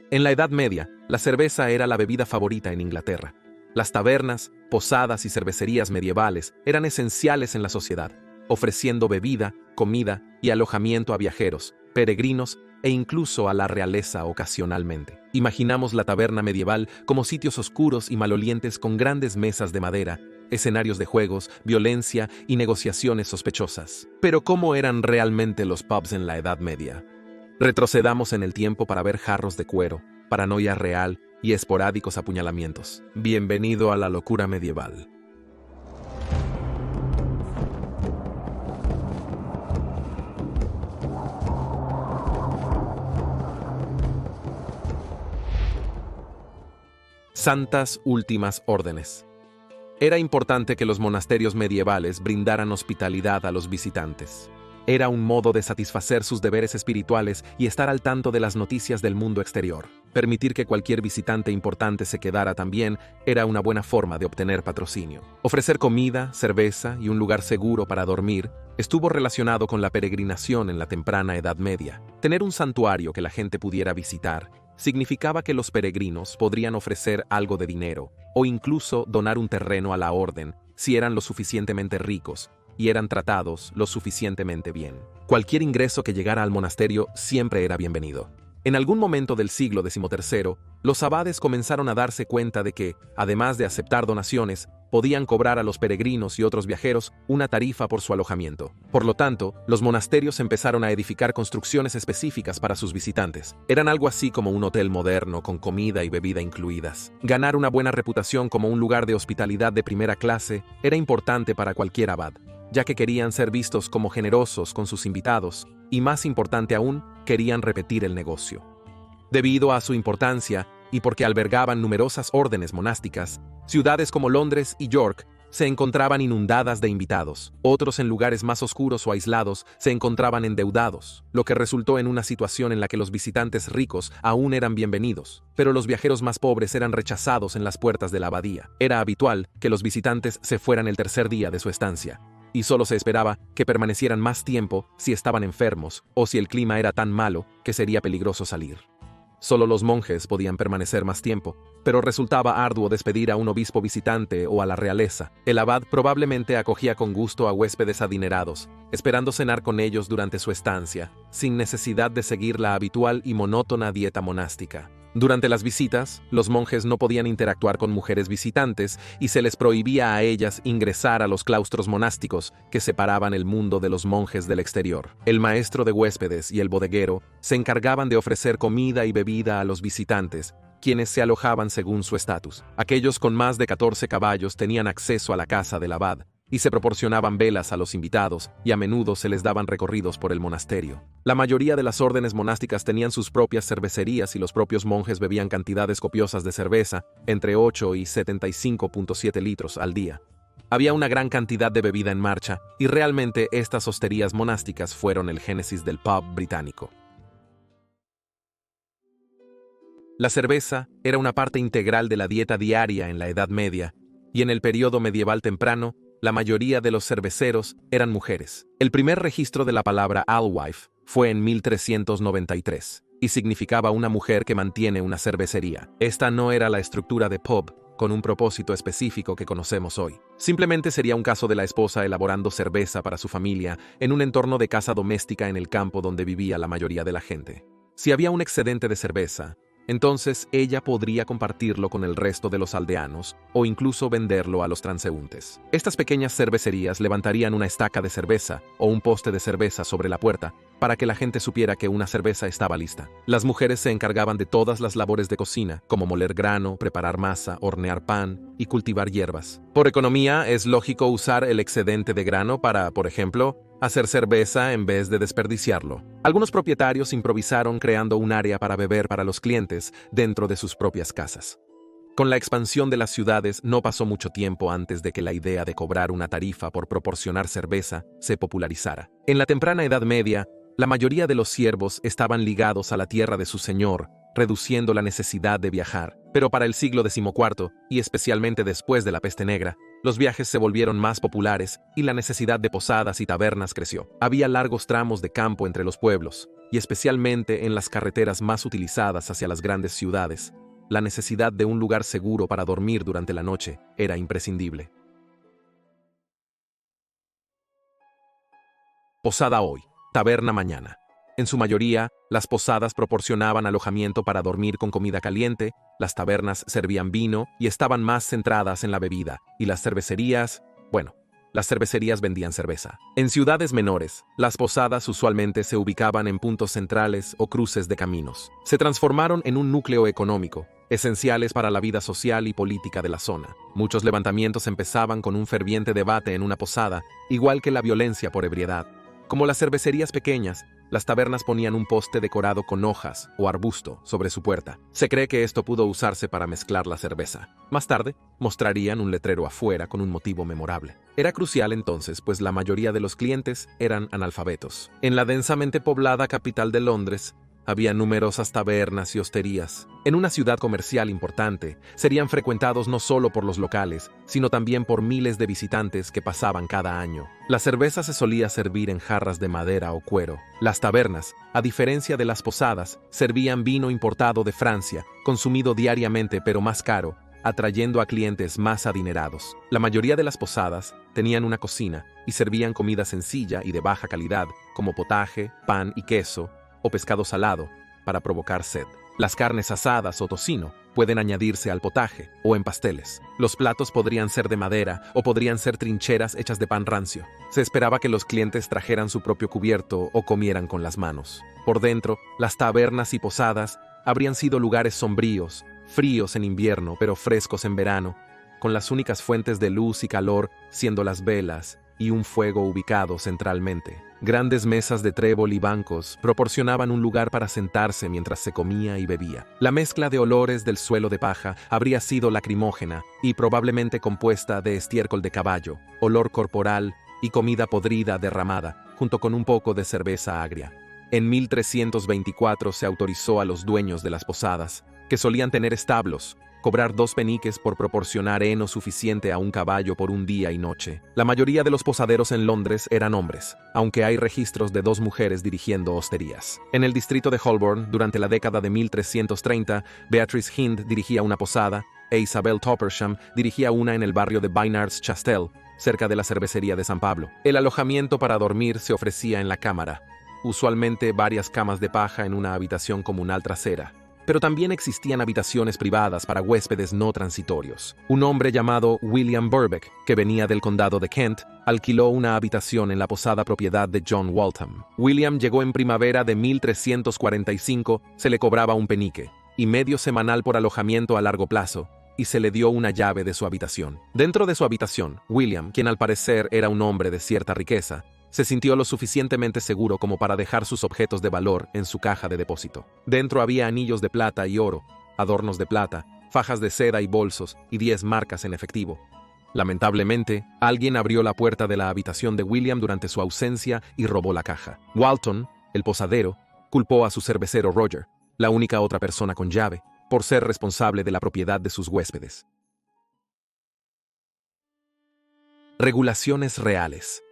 En la Edad Media, la cerveza era la bebida favorita en Inglaterra. Las tabernas, posadas y cervecerías medievales eran esenciales en la sociedad, ofreciendo bebida, comida y alojamiento a viajeros, peregrinos e incluso a la realeza ocasionalmente. Imaginamos la taberna medieval como sitios oscuros y malolientes con grandes mesas de madera, escenarios de juegos, violencia y negociaciones sospechosas. Pero ¿cómo eran realmente los pubs en la Edad Media? Retrocedamos en el tiempo para ver jarros de cuero, paranoia real y esporádicos apuñalamientos. Bienvenido a la locura medieval. Santas Últimas Órdenes. Era importante que los monasterios medievales brindaran hospitalidad a los visitantes. Era un modo de satisfacer sus deberes espirituales y estar al tanto de las noticias del mundo exterior. Permitir que cualquier visitante importante se quedara también era una buena forma de obtener patrocinio. Ofrecer comida, cerveza y un lugar seguro para dormir estuvo relacionado con la peregrinación en la temprana Edad Media. Tener un santuario que la gente pudiera visitar significaba que los peregrinos podrían ofrecer algo de dinero o incluso donar un terreno a la orden si eran lo suficientemente ricos y eran tratados lo suficientemente bien. Cualquier ingreso que llegara al monasterio siempre era bienvenido. En algún momento del siglo XIII, los abades comenzaron a darse cuenta de que, además de aceptar donaciones, podían cobrar a los peregrinos y otros viajeros una tarifa por su alojamiento. Por lo tanto, los monasterios empezaron a edificar construcciones específicas para sus visitantes. Eran algo así como un hotel moderno con comida y bebida incluidas. Ganar una buena reputación como un lugar de hospitalidad de primera clase era importante para cualquier abad, ya que querían ser vistos como generosos con sus invitados y, más importante aún, querían repetir el negocio. Debido a su importancia y porque albergaban numerosas órdenes monásticas, ciudades como Londres y York se encontraban inundadas de invitados. Otros, en lugares más oscuros o aislados, se encontraban endeudados, lo que resultó en una situación en la que los visitantes ricos aún eran bienvenidos, pero los viajeros más pobres eran rechazados en las puertas de la abadía. Era habitual que los visitantes se fueran el tercer día de su estancia, y solo se esperaba que permanecieran más tiempo si estaban enfermos o si el clima era tan malo que sería peligroso salir. Solo los monjes podían permanecer más tiempo, pero resultaba arduo despedir a un obispo visitante o a la realeza. El abad probablemente acogía con gusto a huéspedes adinerados, esperando cenar con ellos durante su estancia, sin necesidad de seguir la habitual y monótona dieta monástica. Durante las visitas, los monjes no podían interactuar con mujeres visitantes y se les prohibía a ellas ingresar a los claustros monásticos que separaban el mundo de los monjes del exterior. El maestro de huéspedes y el bodeguero se encargaban de ofrecer comida y bebida a los visitantes, quienes se alojaban según su estatus. Aquellos con más de 14 caballos tenían acceso a la casa del abad, y se proporcionaban velas a los invitados, y a menudo se les daban recorridos por el monasterio. La mayoría de las órdenes monásticas tenían sus propias cervecerías y los propios monjes bebían cantidades copiosas de cerveza, entre 8 y 75.7 litros al día. Había una gran cantidad de bebida en marcha, y realmente estas hosterías monásticas fueron el génesis del pub británico. La cerveza era una parte integral de la dieta diaria en la Edad Media, y en el período medieval temprano, la mayoría de los cerveceros eran mujeres. El primer registro de la palabra alewife fue en 1393, y significaba una mujer que mantiene una cervecería. Esta no era la estructura de pub con un propósito específico que conocemos hoy. Simplemente sería un caso de la esposa elaborando cerveza para su familia en un entorno de casa doméstica en el campo donde vivía la mayoría de la gente. Si había un excedente de cerveza, entonces ella podría compartirlo con el resto de los aldeanos o incluso venderlo a los transeúntes. Estas pequeñas cervecerías levantarían una estaca de cerveza o un poste de cerveza sobre la puerta para que la gente supiera que una cerveza estaba lista. Las mujeres se encargaban de todas las labores de cocina, como moler grano, preparar masa, hornear pan y cultivar hierbas. Por economía, es lógico usar el excedente de grano para, por ejemplo, hacer cerveza en vez de desperdiciarlo. Algunos propietarios improvisaron creando un área para beber para los clientes dentro de sus propias casas. Con la expansión de las ciudades no pasó mucho tiempo antes de que la idea de cobrar una tarifa por proporcionar cerveza se popularizara. En la temprana Edad Media, la mayoría de los siervos estaban ligados a la tierra de su señor, reduciendo la necesidad de viajar. Pero para el siglo XIV, y especialmente después de la Peste Negra, los viajes se volvieron más populares y la necesidad de posadas y tabernas creció. Había largos tramos de campo entre los pueblos, y especialmente en las carreteras más utilizadas hacia las grandes ciudades, la necesidad de un lugar seguro para dormir durante la noche era imprescindible. Posada hoy, taberna mañana. En su mayoría, las posadas proporcionaban alojamiento para dormir con comida caliente, las tabernas servían vino y estaban más centradas en la bebida, y las cervecerías vendían cerveza. En ciudades menores, las posadas usualmente se ubicaban en puntos centrales o cruces de caminos. Se transformaron en un núcleo económico, esenciales para la vida social y política de la zona. Muchos levantamientos empezaban con un ferviente debate en una posada, igual que la violencia por ebriedad. Como las cervecerías pequeñas, las tabernas ponían un poste decorado con hojas o arbusto sobre su puerta. Se cree que esto pudo usarse para mezclar la cerveza. Más tarde, mostrarían un letrero afuera con un motivo memorable. Era crucial entonces, pues la mayoría de los clientes eran analfabetos. En la densamente poblada capital de Londres, había numerosas tabernas y hosterías. En una ciudad comercial importante, serían frecuentados no solo por los locales, sino también por miles de visitantes que pasaban cada año. La cerveza se solía servir en jarras de madera o cuero. Las tabernas, a diferencia de las posadas, servían vino importado de Francia, consumido diariamente pero más caro, atrayendo a clientes más adinerados. La mayoría de las posadas tenían una cocina y servían comida sencilla y de baja calidad, como potaje, pan y queso, o pescado salado, para provocar sed. Las carnes asadas o tocino pueden añadirse al potaje o en pasteles. Los platos podrían ser de madera o podrían ser trincheras hechas de pan rancio. Se esperaba que los clientes trajeran su propio cubierto o comieran con las manos. Por dentro, las tabernas y posadas habrían sido lugares sombríos, fríos en invierno pero frescos en verano, con las únicas fuentes de luz y calor siendo las velas y un fuego ubicado centralmente. Grandes mesas de trébol y bancos proporcionaban un lugar para sentarse mientras se comía y bebía. La mezcla de olores del suelo de paja habría sido lacrimógena y probablemente compuesta de estiércol de caballo, olor corporal y comida podrida derramada, junto con un poco de cerveza agria. En 1324 se autorizó a los dueños de las posadas, que solían tener establos, cobrar 2 peniques por proporcionar heno suficiente a un caballo por un día y noche. La mayoría de los posaderos en Londres eran hombres, aunque hay registros de 2 mujeres dirigiendo hosterías. En el distrito de Holborn, durante la década de 1330, Beatrice Hind dirigía una posada, e Isabel Toppersham dirigía una en el barrio de Baynard's Chastel, cerca de la cervecería de San Pablo. El alojamiento para dormir se ofrecía en la cámara, usualmente varias camas de paja en una habitación comunal trasera. Pero también existían habitaciones privadas para huéspedes no transitorios. Un hombre llamado William Burbeck, que venía del condado de Kent, alquiló una habitación en la posada propiedad de John Waltham. William llegó en primavera de 1345, se le cobraba un penique, y medio semanal por alojamiento a largo plazo, y se le dio una llave de su habitación. Dentro de su habitación, William, quien al parecer era un hombre de cierta riqueza, se sintió lo suficientemente seguro como para dejar sus objetos de valor en su caja de depósito. Dentro había anillos de plata y oro, adornos de plata, fajas de seda y bolsos, y 10 marcas en efectivo. Lamentablemente, alguien abrió la puerta de la habitación de William durante su ausencia y robó la caja. Walton, el posadero, culpó a su cervecero Roger, la única otra persona con llave, por ser responsable de la propiedad de sus huéspedes. Regulaciones reales.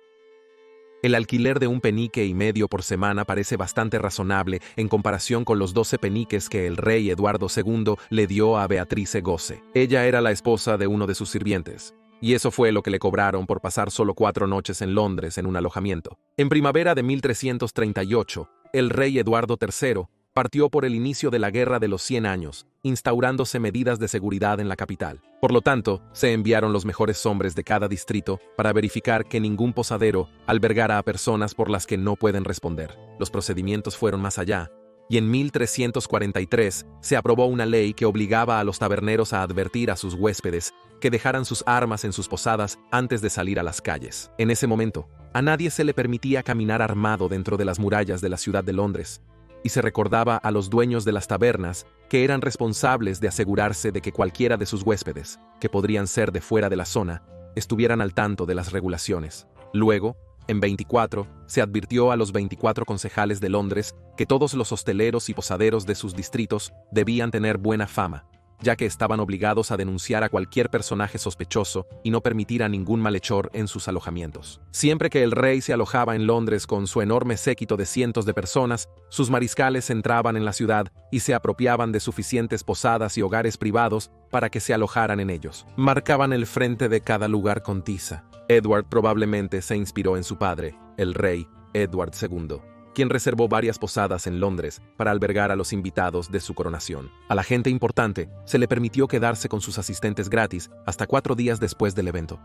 El alquiler de un penique y medio por semana parece bastante razonable en comparación con los 12 peniques que el rey Eduardo II le dio a Beatrice Gosse. Ella era la esposa de uno de sus sirvientes, y eso fue lo que le cobraron por pasar solo 4 noches en Londres en un alojamiento. En primavera de 1338, el rey Eduardo III partió por el inicio de la Guerra de los 100 años, instaurándose medidas de seguridad en la capital. Por lo tanto, se enviaron los mejores hombres de cada distrito para verificar que ningún posadero albergara a personas por las que no pueden responder. Los procedimientos fueron más allá, y en 1343 se aprobó una ley que obligaba a los taberneros a advertir a sus huéspedes que dejaran sus armas en sus posadas antes de salir a las calles. En ese momento, a nadie se le permitía caminar armado dentro de las murallas de la ciudad de Londres, y se recordaba a los dueños de las tabernas que eran responsables de asegurarse de que cualquiera de sus huéspedes, que podrían ser de fuera de la zona, estuvieran al tanto de las regulaciones. Luego, en 24, se advirtió a los 24 concejales de Londres que todos los hosteleros y posaderos de sus distritos debían tener buena fama, ya que estaban obligados a denunciar a cualquier personaje sospechoso y no permitir a ningún malhechor en sus alojamientos. Siempre que el rey se alojaba en Londres con su enorme séquito de cientos de personas, sus mariscales entraban en la ciudad y se apropiaban de suficientes posadas y hogares privados para que se alojaran en ellos. Marcaban el frente de cada lugar con tiza. Edward probablemente se inspiró en su padre, el rey Edward II, quien reservó varias posadas en Londres para albergar a los invitados de su coronación. A la gente importante se le permitió quedarse con sus asistentes gratis hasta 4 días después del evento.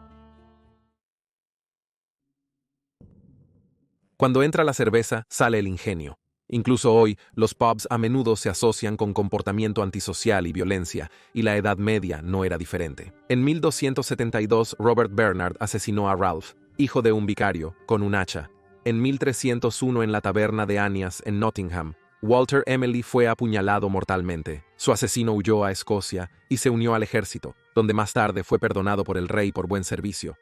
Cuando entra la cerveza, sale el ingenio. Incluso hoy, los pubs a menudo se asocian con comportamiento antisocial y violencia, y la Edad Media no era diferente. En 1272, Robert Bernard asesinó a Ralph, hijo de un vicario, con un hacha. En 1301, en la taberna de Anias, en Nottingham, Walter Emily fue apuñalado mortalmente. Su asesino huyó a Escocia y se unió al ejército, donde más tarde fue perdonado por el rey por buen servicio.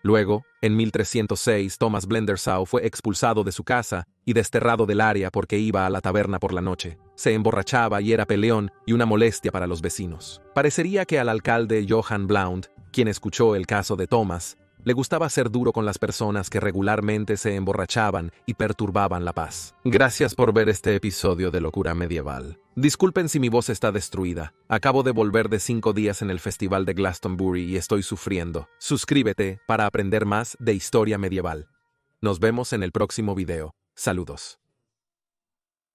Luego, en 1306, Thomas Blendersaw fue expulsado de su casa y desterrado del área porque iba a la taberna por la noche. Se emborrachaba y era peleón y una molestia para los vecinos. Parecería que al alcalde Johann Blount, quien escuchó el caso de Thomas, le gustaba ser duro con las personas que regularmente se emborrachaban y perturbaban la paz. Gracias por ver este episodio de Locura Medieval. Disculpen si mi voz está destruida. Acabo de volver de 5 días en el Festival de Glastonbury y estoy sufriendo. Suscríbete para aprender más de historia medieval. Nos vemos en el próximo video. Saludos.